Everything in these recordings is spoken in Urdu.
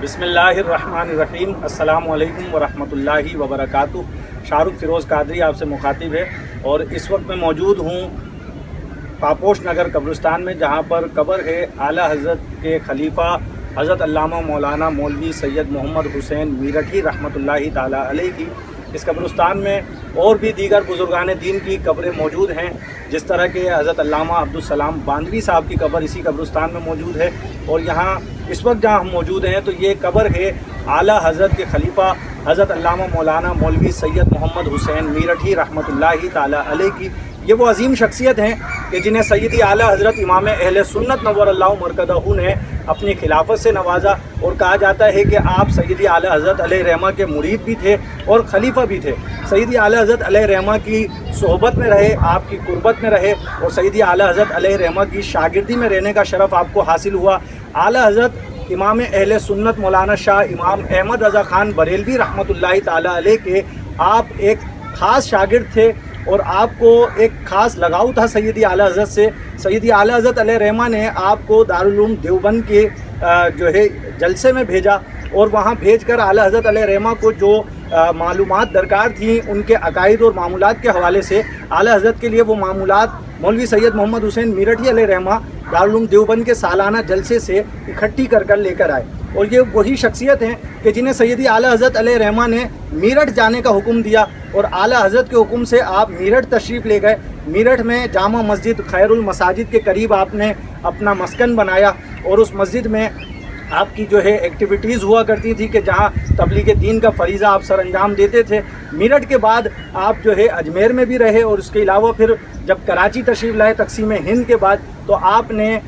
بسم اللہ الرحمن الرحیم۔ السلام علیکم ورحمۃ اللہ وبرکاتہ۔ شاہ رخ فیروز قادری آپ سے مخاطب ہے اور اس وقت میں موجود ہوں پاپوش نگر قبرستان میں، جہاں پر قبر ہے اعلیٰ حضرت کے خلیفہ حضرت علامہ مولانا مولوی سید محمد حسین میرٹھی رحمۃ اللہ تعالیٰ علیہ کی۔ اس قبرستان میں اور بھی دیگر بزرگان دین کی قبریں موجود ہیں، جس طرح کہ حضرت علامہ عبدالسلام باندھوی صاحب کی قبر اسی قبرستان میں موجود ہے، اور یہاں اس وقت جہاں ہم موجود ہیں تو یہ قبر ہے اعلیٰ حضرت کے خلیفہ حضرت علامہ مولانا مولوی سید محمد حسین میرٹھی رحمۃ اللہ تعالیٰ علیہ کی۔ یہ وہ عظیم شخصیت ہیں کہ جنہیں سیدی اعلیٰ حضرت امام اہل سنت نور اللہ مرکزہ نے اپنی خلافت سے نوازا، اور کہا جاتا ہے کہ آپ سیدی اعلیٰ حضرت علیہ رحمہ کے مرید بھی تھے اور خلیفہ بھی تھے۔ سیدی اعلیٰ حضرت علیہ رحمہ کی صحبت میں رہے، آپ کی قربت میں رہے، اور سیدی اعلیٰ حضرت علیہ رحمہ کی شاگردی میں رہنے کا شرف آپ کو حاصل ہوا۔ اعلیٰ حضرت امام اہل سنت مولانا شاہ امام احمد رضا خان بریلوی رحمۃ اللہ تعالیٰ علیہ کے آپ ایک خاص شاگرد تھے، اور آپ کو ایک خاص لگاؤ تھا سیدی اعلیٰ حضرت سے۔ سیدی اعلیٰ حضرت علیہ رحمہ نے آپ کو دارالعلوم دیوبند کے جو ہے جلسے میں بھیجا، اور وہاں بھیج کر اعلیٰ حضرت علیہ رحمہ کو جو معلومات درکار تھیں ان کے عقائد اور معمولات کے حوالے سے، اعلیٰ حضرت کے لیے وہ معمولات مولوی سید محمد حسین میرٹھی علیہ رحمہ دارالعلوم دیوبند کے سالانہ جلسے سے اکٹھی کر لے کر آئے۔ اور یہ وہی شخصیت ہیں کہ جنہیں سیدی اعلیٰ حضرت علیہ رحمہ نے میرٹھ جانے کا حکم دیا، اور اعلیٰ حضرت کے حکم سے آپ میرٹھ تشریف لے گئے۔ میرٹھ میں جامع مسجد خیر المساجد کے قریب آپ نے اپنا مسکن بنایا، اور اس مسجد میں آپ کی جو ہے ایکٹیویٹیز ہوا کرتی تھی کہ جہاں تبلیغ دین کا فریضہ آپ سر انجام دیتے تھے۔ میرٹھ کے بعد آپ جو ہے اجمیر میں بھی رہے، اور اس کے علاوہ پھر جب کراچی تشریف لائے تقسیم ہند کے بعد، تو آپ نے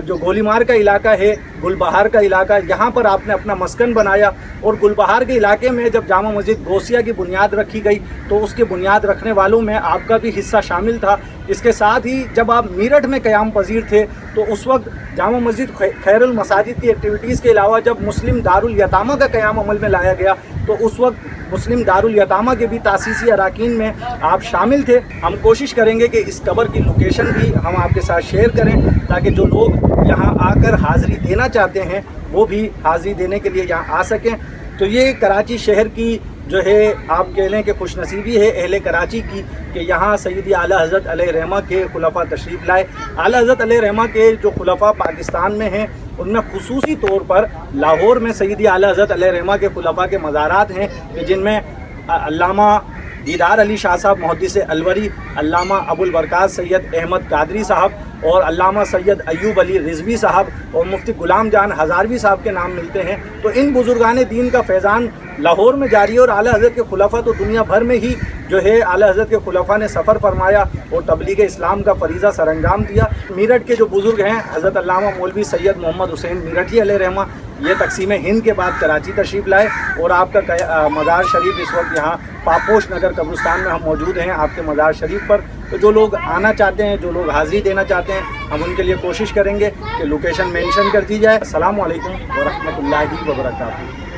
جو گولی مار کا علاقہ ہے، گل بہار کا علاقہ، یہاں پر آپ نے اپنا مسکن بنایا۔ اور گل بہار کے علاقے میں جب جامع مسجد غوثیہ کی بنیاد رکھی گئی تو اس کے بنیاد رکھنے والوں میں آپ کا بھی حصہ شامل تھا۔ اس کے ساتھ ہی جب آپ میرٹھ میں قیام پذیر تھے تو اس وقت جامع مسجد خیر المساجد کی ایکٹیویٹیز کے علاوہ جب مسلم دارالیتامہ کا قیام عمل میں لایا گیا تو اس وقت مسلم دارالیتامہ کے بھی تاسیسی اراکین میں آپ شامل تھے۔ ہم کوشش کریں گے کہ اس قبر کی لوکیشن بھی ہم آپ کے ساتھ شیئر کریں، تاکہ جو لوگ یہاں آ کر حاضری دینا چاہتے ہیں وہ بھی حاضری دینے کے لیے یہاں آ سکیں۔ تو یہ کراچی شہر کی جو ہے آپ کہہ لیں کہ خوش نصیبی ہے اہل کراچی کی کہ یہاں سیدی اعلیٰ حضرت علیہ رحمہ کے خلفاء تشریف لائے۔ اعلیٰ حضرت علیہ رحمہ کے جو خلفاء پاکستان میں ہیں ان میں خصوصی طور پر لاہور میں سیدی اعلیٰ حضرت علیہ رحمہ کے خلفاء کے مزارات ہیں، کہ جن میں علامہ دیدار علی شاہ صاحب محدث الوری، علامہ ابو البرکات سید احمد قادری صاحب، اور علامہ سید ایوب علی رضوی صاحب، اور مفتی غلام جان ہزاروی صاحب کے نام ملتے ہیں۔ تو ان بزرگان دین کا فیضان لاہور میں جاری ہے، اور اعلیٰ حضرت کے خلفاء تو دنیا بھر میں ہی جو ہے اعلیٰ حضرت کے خلفاء نے سفر فرمایا اور تبلیغ اسلام کا فریضہ سر انجام دیا۔ میرٹھ کے جو بزرگ ہیں حضرت علامہ مولوی سید محمد حسین میرٹھی علیہ رحمہ، یہ تقسیم ہند کے بعد کراچی تشریف لائے، اور آپ کا مزار شریف اس وقت یہاں پاپوش نگر قبرستان میں ہم موجود ہیں آپ کے مزار شریف پر۔ تو جو لوگ آنا چاہتے ہیں، جو لوگ حاضری دینا چاہتے ہیں، ہم ان کے لیے کوشش کریں گے کہ لوکیشن مینشن کر دی جائے۔ السلام علیکم ورحمۃ اللہ وبرکاتہ۔